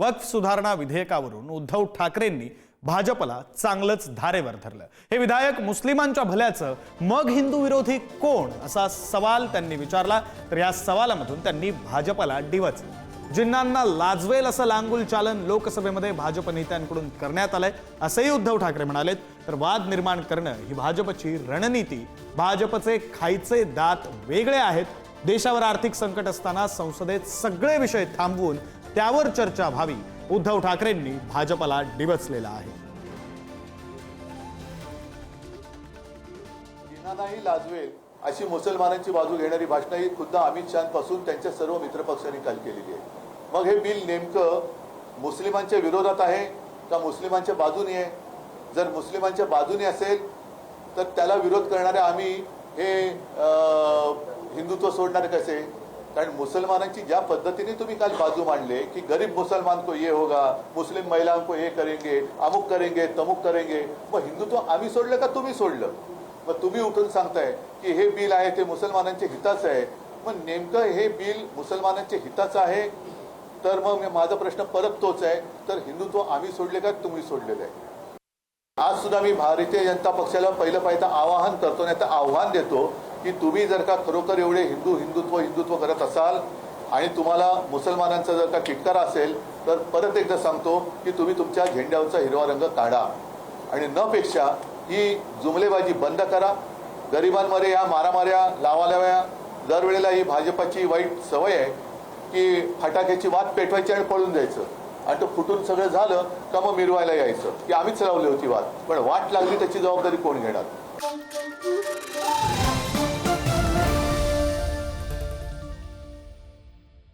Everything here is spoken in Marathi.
वक्फ सुधारणा विधेयकावरून उद्धव ठाकरेंनी भाजपला चांगलंच धारेवर धरलं। हे विधायक मुस्लिमांच्या भल्याचं मग हिंदू विरोधी कोण असा सवाल त्यांनी विचारला, तर या सवालामधून त्यांनी भाजपला डिवचलं। जिन्नांना लाजवेल असं लांगुल चालन लोकसभेमध्ये भाजप नेत्यांकडून करण्यात आलंय असंही उद्धव ठाकरे म्हणालेत। तर वाद निर्माण करणं ही भाजपची रणनीती, भाजपचे खायचे दात वेगळे आहेत। देशावर आर्थिक संकट असताना संसदेत सगळे विषय थांबवून त्यावर चर्चा व्हावी, उद्धव ठाकरेंनी भाजपला डिवचलेला आहे। जिन्नांनाही लाजवेल अशी मुसलमानांची बाजू घेणारी भाषणं ही खुद्द अमित शहापासून त्यांच्या सर्व मित्रपक्षांनी काल केलेली आहे। मग हे बिल नेमकं मुस्लिमांच्या विरोधात आहे का मुस्लिमांच्या बाजूने आहे? जर मुस्लिमांच्या बाजूने असेल तर त्याला विरोध करणारे आम्ही हे हिंदुत्व सोडणारे कसे? कारण मुसलमानांची ज्या पद्धतीने तुम्ही काल बाजू मांडले की गरीब मुसलमान को ये होगा, मुस्लिम महिलाओं को ये करेंगे, अमुक करेंगे, तमुक करेंगे, मग हिंदुत्व आम्ही सोडलं का तुम्ही सोडलं? मग तुम्ही उठून सांगताय की हे बिल आहे ते मुसलमानांच्या हिताचं आहे। मग नेमकं हे बिल मुसलमानांच्या हिताचं आहे तर मग माझा प्रश्न परत तोच आहे, तर हिंदुत्व आम्ही सोडले का तुम्ही सोडलेलं आहे? आज सुद्धा मी भारतीय जनता पक्षाला पहिलं आवाहन करतो, नाही तर आव्हान देतो की तुम्ही जर का खरोखर एवढे हिंदुत्व करत असाल आणि तुम्हाला मुसलमानांचा जर का किटकारा असेल तर परत एकदा सांगतो की तुम्ही तुमच्या झेंड्यावरचा हिरवा रंग काढा आणि नपेक्षा ही जुमलेबाजी बंद करा। गरिबांमध्ये या मारामाऱ्या लावालाव्या दरवेळेला ही भाजपाची वाईट सवय आहे की फटाक्याची वात पेटवायची आणि पळून जायचं आणि तो फुटून सगळं झालं का मग मिरवायला यायचं की आम्हीच लावली होती वात, पण वाट लागली त्याची जबाबदारी कोण घेणार?